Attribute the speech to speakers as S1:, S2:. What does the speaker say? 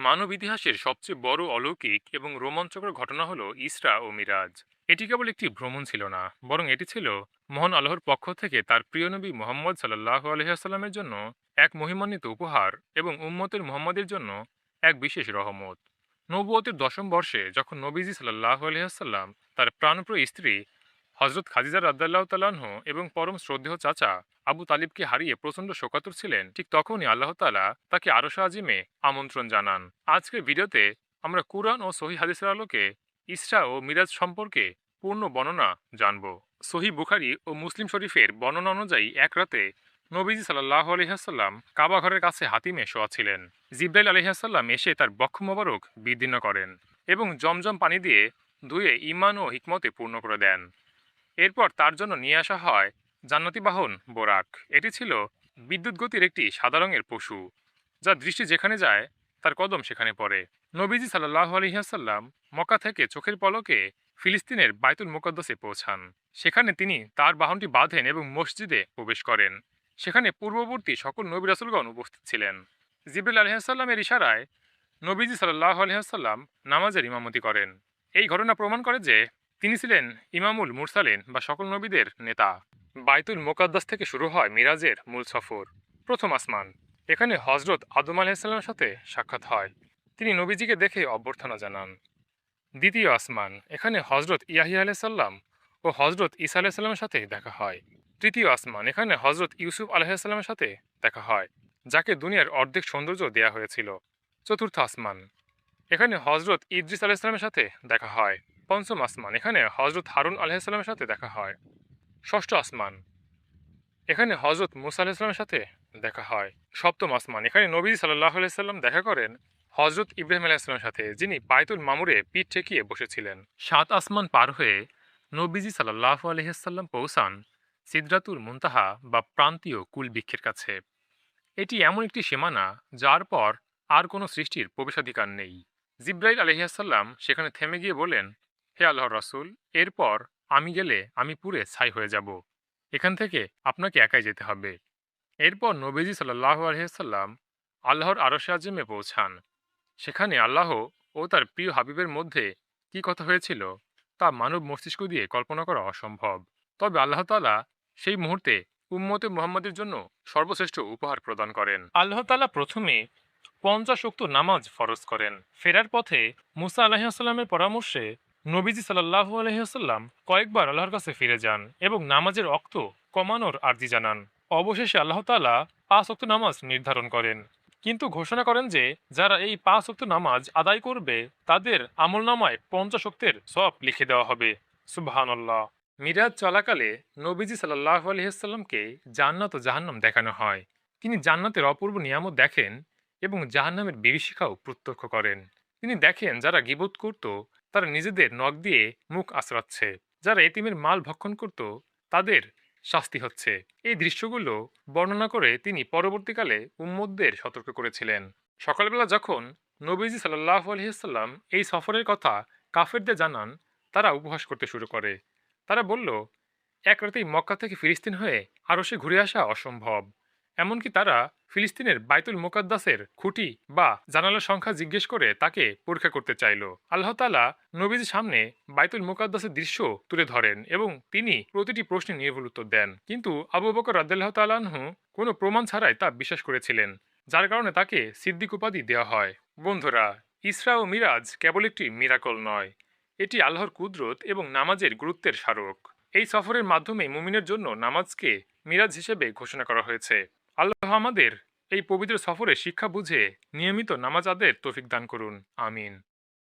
S1: মানব ইতিহাসের সবচেয়ে বড় অলৌকিক এবং রোমাঞ্চকর ঘটনা হলো ইসরা ও মিরাজ। এটি কেবল একটি ভ্রমণ ছিল না, বরং এটি ছিল মহান আল্লাহর পক্ষ থেকে তার প্রিয় নবী মুহাম্মদ সাল্লাল্লাহু আলাইহি ওয়াসাল্লামের জন্য এক মহিমান্বিত উপহার এবং উম্মতের মুহাম্মাদের জন্য এক বিশেষ রহমত। নবুয়তের দশম বর্ষে যখন নবীজি সাল্লাল্লাহু আলাইহি ওয়াসাল্লাম তার প্রাণপ্রিয় স্ত্রী হজরত খাদিজা রাদিয়াল্লাহু তাআলাহ এবং পরম শ্রদ্ধেয় চাচা আবু তালিবকে হারিয়ে প্রচণ্ড শোকাতুর ছিলেন, ঠিক তখনই আল্লাহ তাআলা তাকে আরশ আজিমে আমন্ত্রণ জানান। আজকের ভিডিওতে আমরা কুরআন ও সহিহ হাদিসের আলোকে ইসরা ও মিরাজ সম্পর্কে পূর্ণ বর্ণনা জানব। সহিহ বুখারী ও মুসলিম শরীফের বর্ণনা অনুযায়ী এক রাতে নবীজি সাল্লাল্লাহু আলাইহি ওয়াসাল্লাম কাবা ঘরের কাছে হাতিমে শোয়া ছিলেন। জিব্রাইল আলাইহিস সালাম এসে তার বক্ষ মোবারক বিদীর্ণ করেন এবং জমজম পানি দিয়ে ধুয়ে ঈমান ও হিকমতে পূর্ণ করে দেন। এরপর তার জন্য নিয়ে আসা হয় জান্নাতি বাহন বোরাক। এটি ছিল বিদ্যুৎ গতির একটি সাদা রঙের পশু, যার দৃষ্টি যেখানে যায় তার কদম সেখানে পড়ে। নবীজি সাল্লাল্লাহু আলাইহি ওয়াসাল্লাম মক্কা থেকে চোখের পলকে ফিলিস্তিনের বাইতুল মুকদ্দাসে পৌঁছান। সেখানে তিনি তার বাহনটি বাঁধেন এবং মসজিদে প্রবেশ করেন। সেখানে পূর্ববর্তী সকল নবী রাসূলগণ উপস্থিত ছিলেন। জিবরিল আলাইহিস সালামের ইশারায় নবীজি সাল্লাল্লাহু আলাইহি ওয়াসাল্লাম নামাজের ইমামতি করেন। এই ঘটনা প্রমাণ করে যে তিনি ছিলেন ইমামুল মুরসালিন বা সকল নবীদের নেতা। বাইতুল মোকাদ্দাস থেকে শুরু হয় মিরাজের মূল সফর। প্রথম আসমান, এখানে হজরত আদম আলাইহিসসালামের সাথে সাক্ষাৎ হয়। তিনি নবীজিকে দেখে অভ্যর্থনা জানান। দ্বিতীয় আসমান, এখানে হজরত ইয়াহিয়া আলাইহিসসালাম ও হজরত ঈসা আলাইহিসসালামের সাথে দেখা হয়। তৃতীয় আসমান, এখানে হজরত ইউসুফ আলাইহিসসালামের সাথে দেখা হয়, যাকে দুনিয়ার অর্ধেক সৌন্দর্য দেয়া হয়েছিল। চতুর্থ আসমান, এখানে হজরত ইদ্রিস আলাইহিসসালামের সাথে দেখা হয়। পঞ্চম আসমান, এখানে হজরত হারুন আলাইহিসসালামের সাথে দেখা হয়। ষষ্ঠ আসমান, এখানে হজরত মুসা আলাইহিসসালামের সাথে দেখা হয়। সপ্তম আসমান, এখানে নবী সাল্লাল্লাহু আলাইহি সাল্লাম দেখা করেন হজরত ইব্রাহিম আলাইহিসসালামের সাথে, যিনি বাইতুল মামুরে পিঠ ঠেকিয়ে বসেছিলেন। সাত আসমান পার হয়ে নবীজি সাল্লাল্লাহু আলাইহি সাল্লাম পৌঁছান সিদরাতুল মুনতাহা বা প্রান্তীয় কুল বৃক্ষের কাছে। এটি এমন একটি সীমানা যার পর আর কোনো সৃষ্টির প্রবেশাধিকার নেই। জিব্রাইল আলাইহিসসালাম সেখানে থেমে গিয়ে বলেন, হে আল্লাহর রাসূল, এরপর আমি গেলে আমি পুড়ে ছাই হয়ে যাব। এখান থেকে আপনাকে একাই যেতে হবে। এরপর নবীজি সাল্লাল্লাহু আলাইহি ওয়াসাল্লাম আল্লাহর আরশে আজিমে পৌঁছান। সেখানে আল্লাহ ও তার প্রিয় হাবিবের মধ্যে কি কথা হয়েছিল তা মানব মস্তিষ্ক দিয়ে কল্পনা করা অসম্ভব। তবে আল্লাহ তাআলা সেই মুহূর্তে উম্মতে মুহাম্মাদের জন্য সর্বশ্রেষ্ঠ উপহার প্রদান করেন। আল্লাহ তাআলা প্রথমে 50 ওয়াক্ত নামাজ ফরজ করেন। ফেরার পথে মুসা আলাইহিস সালামের পরামর্শে নবীজি সাল্লাল্লাহু আলাইহি ওয়াসাল্লাম কয়েকবার আল্লাহর কাছে ফিরে যান এবং নামাজের ওয়াক্ত কমানোর আরজি জানান। অবশেষে আল্লাহ তাআলা 5 ওয়াক্ত নামাজ নির্ধারণ করেন, কিন্তু ঘোষণা করেন যে যারা এই 5 ওয়াক্ত নামাজ আদায় করবে তাদের আমলনামায় 50 ওয়াক্তের সওয়াব লিখে দেওয়া হবে। সুবহানাল্লাহ। মিরাজ চলাকালে নবীজি সাল্লাল্লাহু আলাইহি ওয়াসাল্লামকে জান্নাত ও জাহান্নাম দেখানো হয়। তিনি জান্নাতের অপূর্ব নিয়ামত দেখেন এবং জাহান্নামের বিভীষিকাও প্রত্যক্ষ করেন। তিনি দেখেন যারা গীবত করত তারা নিজেদের নখ দিয়ে মুখ আঁচড়াচ্ছে, যারা এতিমের মাল ভক্ষণ করত তাদের শাস্তি হচ্ছে। এই দৃশ্যগুলো বর্ণনা করে তিনি পরবর্তীকালে উম্মতদের সতর্ক করেছিলেন। সকালবেলা যখন নবীজি সাল্লাল্লাহু আলাইহি ওয়াসাল্লাম এই সফরের কথা কাফেরদের জানান, তারা উপহাস করতে শুরু করে। তারা বলল, এক রাতেই মক্কা থেকে ফিলিস্তিন হয়ে আরশে ঘুরে আসা অসম্ভব। এমনকি তারা ফিলিস্তিনের বাইতুল মুকাদ্দাসের খুঁটি বা জানালার সংখ্যা জিজ্ঞেস করে তাকে পরীক্ষা করতে চাইল। আল্লাহ তাআলা নবীজির সামনে বাইতুল মুকাদ্দাসের দৃশ্য তুলে ধরেন এবং তিনি প্রতিটি প্রশ্নের নির্ভুল উত্তর দেন। কিন্তু আবু বকর রাদিয়াল্লাহু তাআলা আনহু কোনো প্রমাণ ছাড়াই তা বিশ্বাস করেছিলেন, যার কারণে তাকে সিদ্দিক উপাধি দেওয়া হয়। বন্ধুরা, ইসরা ও মিরাজ কেবল একটি মিরাকল নয়, এটি আল্লাহর কুদরত এবং নামাজের গুরুত্বের স্মারক। এই সফরের মাধ্যমে মুমিনের জন্য নামাজকে মিরাজ হিসেবে ঘোষণা করা হয়েছে। আল্লাহ আমাদের এই পবিত্র সফরে শিক্ষা বুঝে নিয়মিত নামাজ আদায়ের তৌফিক দান করুন। আমিন।